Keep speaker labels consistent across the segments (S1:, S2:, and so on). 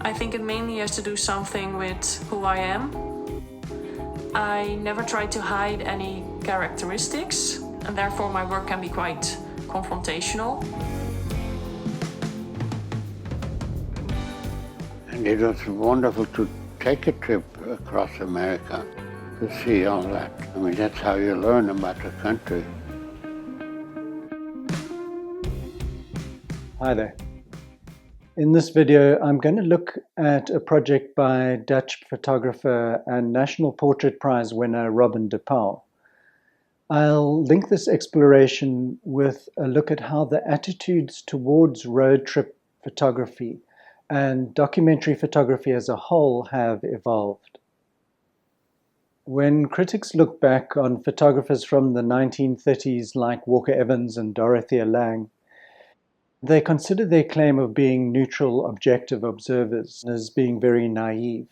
S1: I think it mainly has to do something with who I am. I never try to hide any characteristics, and therefore my work can be quite confrontational.
S2: And it was wonderful to take a trip across America to see all that. I mean, that's how you learn about the country.
S3: Hi there. In this video, I'm going to look at a project by Dutch photographer and National Portrait Prize winner Robin de Puy. I'll link this exploration with a look at how the attitudes towards road trip photography and documentary photography as a whole have evolved. When critics look back on photographers from the 1930s like Walker Evans and Dorothea Lange, they consider their claim of being neutral, objective observers as being very naive.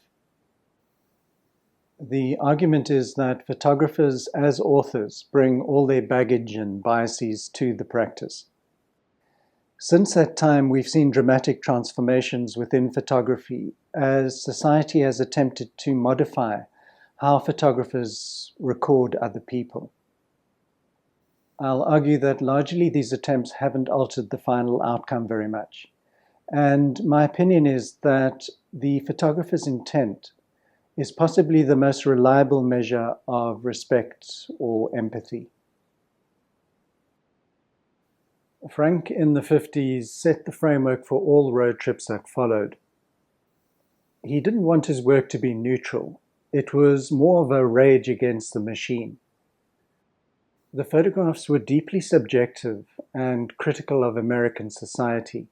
S3: The argument is that photographers, as authors, bring all their baggage and biases to the practice. Since that time, we've seen dramatic transformations within photography as society has attempted to modify how photographers record other people. I'll argue that largely these attempts haven't altered the final outcome very much. And my opinion is that the photographer's intent is possibly the most reliable measure of respect or empathy. Frank in the 50s set the framework for all road trips that followed. He didn't want his work to be neutral. It was more of a rage against the machine. The photographs were deeply subjective and critical of American society.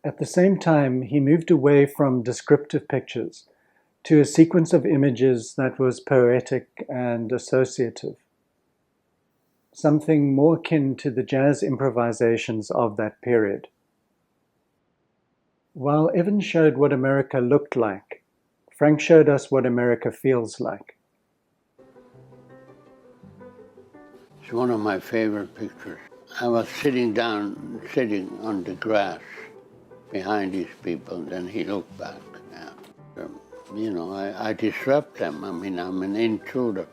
S3: At the same time, he moved away from descriptive pictures to a sequence of images that was poetic and associative, something more akin to the jazz improvisations of that period. While Evans showed what America looked like, Frank showed us what America feels like.
S2: It's one of my favorite pictures. I was sitting on the grass behind these people, and then he looked back. Yeah. I disrupt them. I mean, I'm an intruder.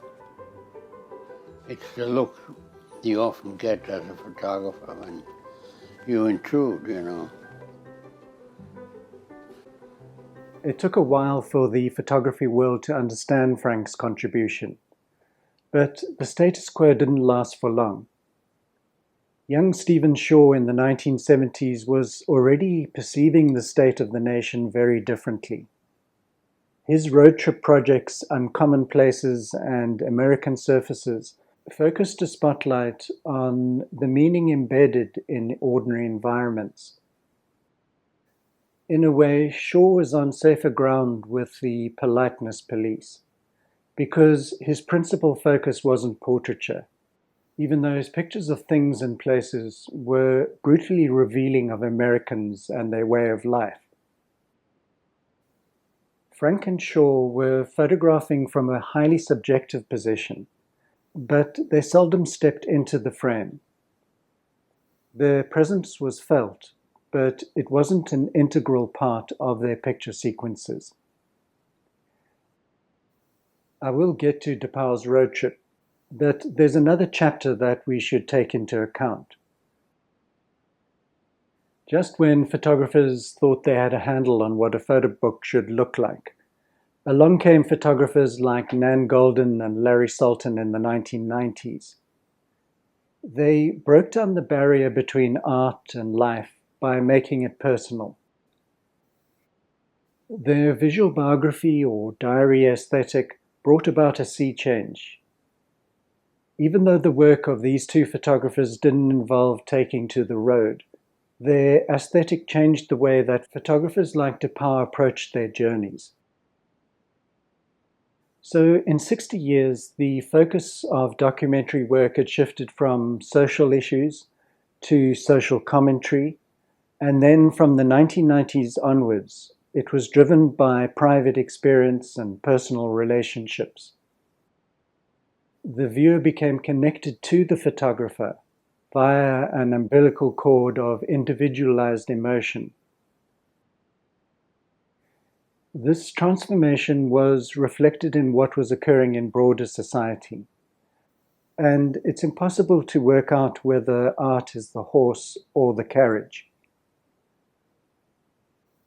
S2: It's the look you often get as a photographer when you intrude.
S3: It took a while for the photography world to understand Frank's contribution. But the status quo didn't last for long. Young Stephen Shaw in the 1970s was already perceiving the state of the nation very differently. His road trip projects, Uncommon Places and American Surfaces, focused a spotlight on the meaning embedded in ordinary environments. In a way, Shaw was on safer ground with the politeness police, because his principal focus wasn't portraiture, even though his pictures of things and places were brutally revealing of Americans and their way of life. Frank and Shaw were photographing from a highly subjective position, but they seldom stepped into the frame. Their presence was felt, but it wasn't an integral part of their picture sequences. I will get to Depal's road trip, but there's another chapter that we should take into account. Just when photographers thought they had a handle on what a photo book should look like, along came photographers like Nan Goldin and Larry Sultan in the 1990s. They broke down the barrier between art and life by making it personal. Their visual biography or diary aesthetic brought about a sea change. Even though the work of these two photographers didn't involve taking to the road, their aesthetic changed the way that photographers like de Puy approached their journeys. So in 60 years, the focus of documentary work had shifted from social issues to social commentary, and then from the 1990s onwards, it was driven by private experience and personal relationships. The viewer became connected to the photographer via an umbilical cord of individualized emotion. This transformation was reflected in what was occurring in broader society. And it's impossible to work out whether art is the horse or the carriage.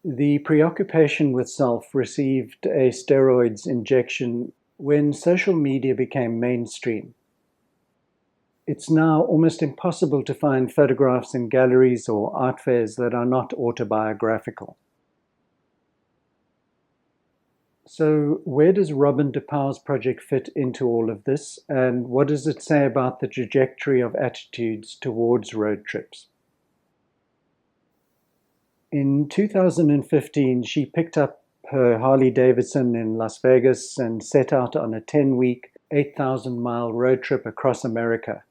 S3: The preoccupation with self received a steroids injection when social media became mainstream. It's now almost impossible to find photographs in galleries or art fairs that are not autobiographical. So, where does Robin de Puy's project fit into all of this, and what does it say about the trajectory of attitudes towards road trips? In 2015, she picked up her Harley Davidson in Las Vegas and set out on a 10-week, 8,000-mile road trip across America.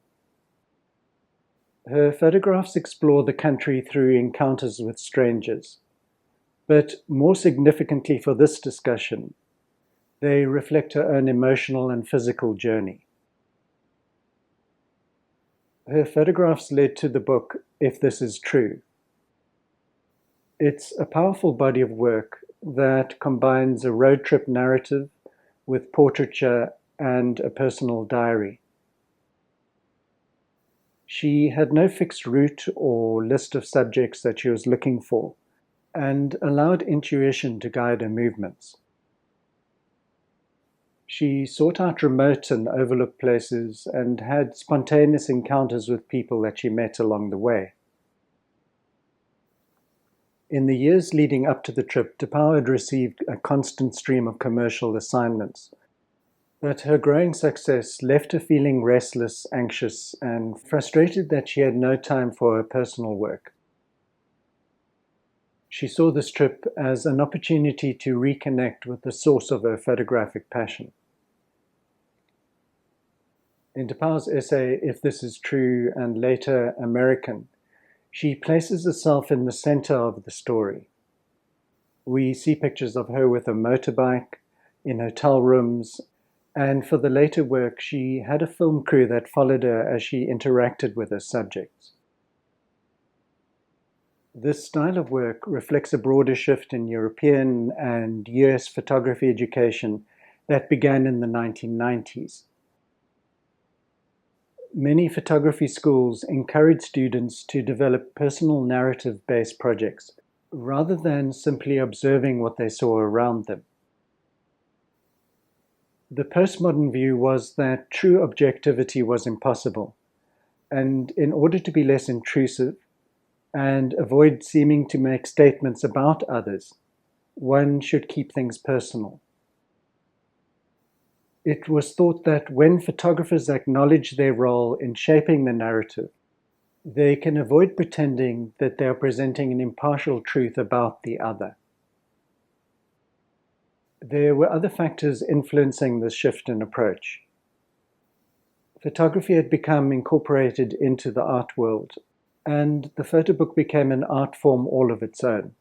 S3: Her photographs explore the country through encounters with strangers. But more significantly for this discussion, they reflect her own emotional and physical journey. Her photographs led to the book, If This Is True. It's a powerful body of work that combines a road trip narrative with portraiture and a personal diary. She had no fixed route or list of subjects that she was looking for, and allowed intuition to guide her movements. She sought out remote and overlooked places and had spontaneous encounters with people that she met along the way. In the years leading up to the trip, Depal had received a constant stream of commercial assignments, but her growing success left her feeling restless, anxious, and frustrated that she had no time for her personal work. She saw this trip as an opportunity to reconnect with the source of her photographic passion. In Depal's essay, If This Is True, and later American, she places herself in the center of the story. We see pictures of her with a motorbike, in hotel rooms, and for the later work, she had a film crew that followed her as she interacted with her subjects. This style of work reflects a broader shift in European and US photography education that began in the 1990s. Many photography schools encourage students to develop personal narrative-based projects rather than simply observing what they saw around them. The postmodern view was that true objectivity was impossible, and in order to be less intrusive, and avoid seeming to make statements about others, one should keep things personal. It was thought that when photographers acknowledge their role in shaping the narrative, they can avoid pretending that they are presenting an impartial truth about the other. There were other factors influencing this shift in approach. Photography had become incorporated into the art world, and the photo book became an art form all of its own.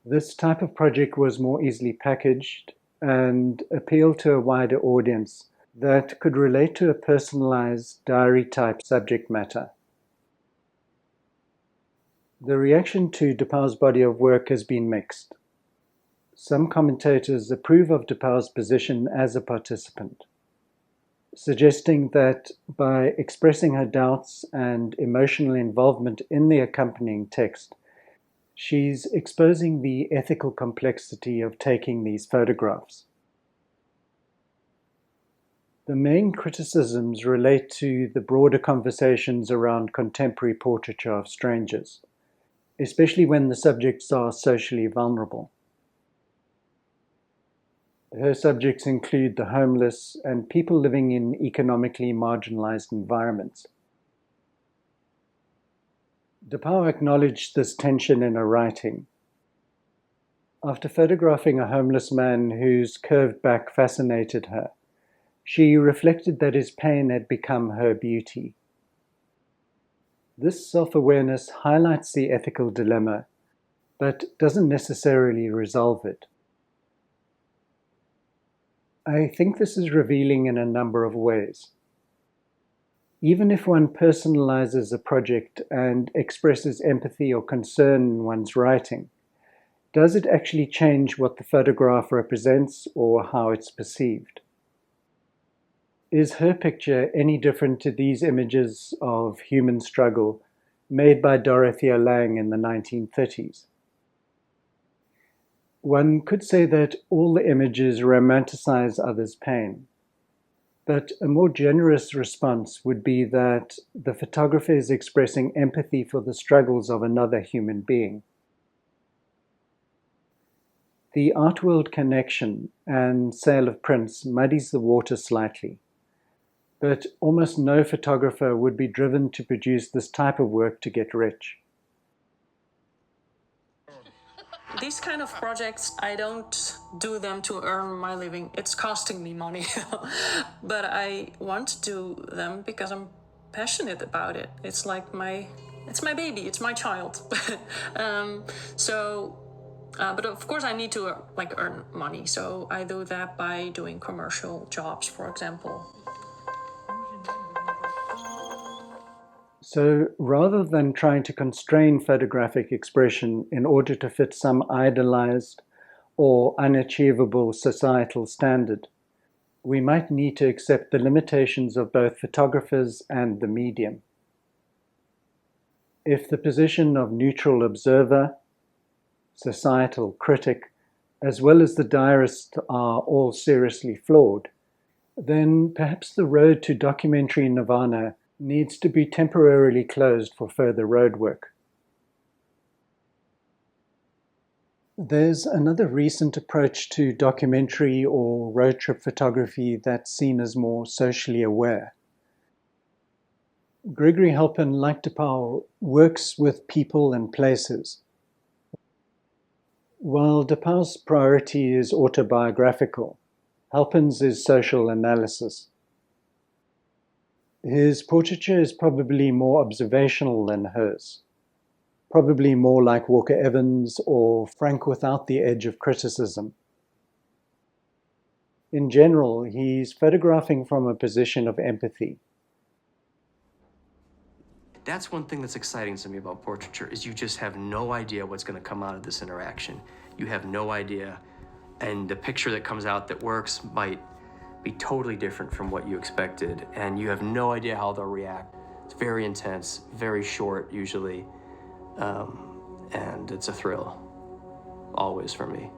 S3: This type of project was more easily packaged and appealed to a wider audience that could relate to a personalized diary-type subject matter. The reaction to Depal's body of work has been mixed. Some commentators approve of Depal's position as a participant, suggesting that by expressing her doubts and emotional involvement in the accompanying text, she's exposing the ethical complexity of taking these photographs. The main criticisms relate to the broader conversations around contemporary portraiture of strangers, especially when the subjects are socially vulnerable. Her subjects include the homeless and people living in economically marginalized environments. Depal acknowledged this tension in her writing. After photographing a homeless man whose curved back fascinated her, she reflected that his pain had become her beauty. This self-awareness highlights the ethical dilemma, but doesn't necessarily resolve it. I think this is revealing in a number of ways. Even if one personalizes a project and expresses empathy or concern in one's writing, Does it actually change what the photograph represents or how it's perceived? Is her picture any different to these images of human struggle made by Dorothea Lange in the 1930s? One could say that all the images romanticize others' pain, but a more generous response would be that the photographer is expressing empathy for the struggles of another human being. The art world connection and sale of prints muddies the water slightly, but almost no photographer would be driven to produce this type of work to get rich.
S1: These kind of projects, I don't do them to earn my living. It's costing me money. But I want to do them because I'm passionate about it. It's like it's my baby, it's my child. But of course I need to earn money. So I do that by doing commercial jobs, for example.
S3: So rather than trying to constrain photographic expression in order to fit some idealized or unachievable societal standard, we might need to accept the limitations of both photographers and the medium. If the position of neutral observer, societal critic, as well as the diarist are all seriously flawed, then perhaps the road to documentary nirvana needs to be temporarily closed for further roadwork. There's another recent approach to documentary or road trip photography that's seen as more socially aware. Gregory Halpin, like Depal, works with people and places. While Depal's priority is autobiographical, Halpin's is social analysis. His portraiture is probably more observational than hers, probably more like Walker Evans or frank without the edge of criticism. In general, he's photographing from a position of empathy.
S4: That's one thing that's exciting to me about portraiture, is you just have no idea what's going to come out of this interaction. You have no idea, and the picture that comes out that works might be totally different from what you expected, and you have no idea how they'll react. It's very intense, very short usually, and it's a thrill, always for me.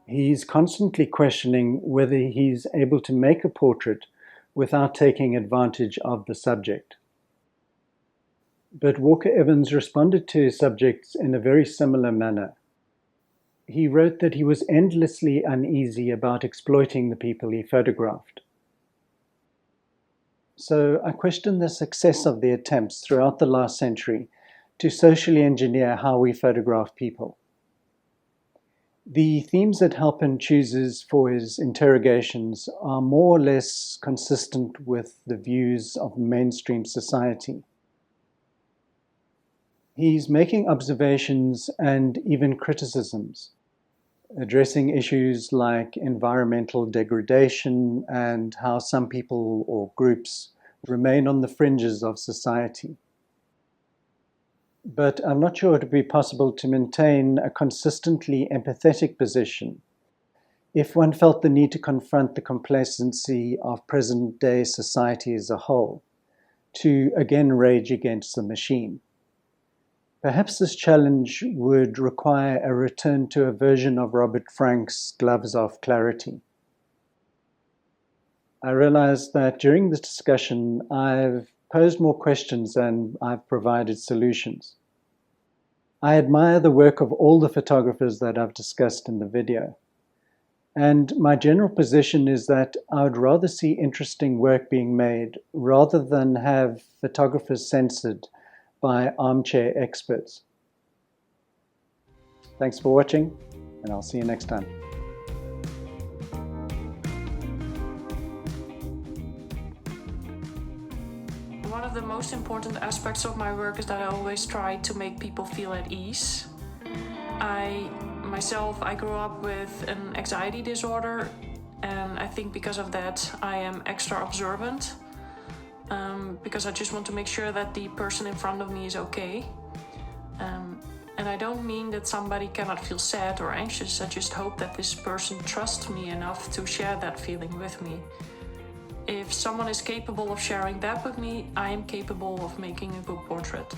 S3: He's constantly questioning whether he's able to make a portrait without taking advantage of the subject. But Walker Evans responded to his subjects in a very similar manner. He wrote that he was endlessly uneasy about exploiting the people he photographed. So I question the success of the attempts throughout the last century to socially engineer how we photograph people. The themes that Halpin chooses for his interrogations are more or less consistent with the views of mainstream society. He's making observations and even criticisms, addressing issues like environmental degradation and how some people or groups remain on the fringes of society. But I'm not sure it would be possible to maintain a consistently empathetic position if one felt the need to confront the complacency of present-day society as a whole, to again rage against the machine. Perhaps this challenge would require a return to a version of Robert Frank's gloves off clarity. I realized that during this discussion, I've posed more questions than I've provided solutions. I admire the work of all the photographers that I've discussed in the video. And my general position is that I would rather see interesting work being made rather than have photographers censored by armchair experts. Thanks for watching, and I'll see you next time.
S1: One of the most important aspects of my work is that I always try to make people feel at ease. I grew up with an anxiety disorder, and I think because of that I am extra observant. Because I just want to make sure that the person in front of me is okay. And I don't mean that somebody cannot feel sad or anxious. I just hope that this person trusts me enough to share that feeling with me. If someone is capable of sharing that with me, I am capable of making a good portrait.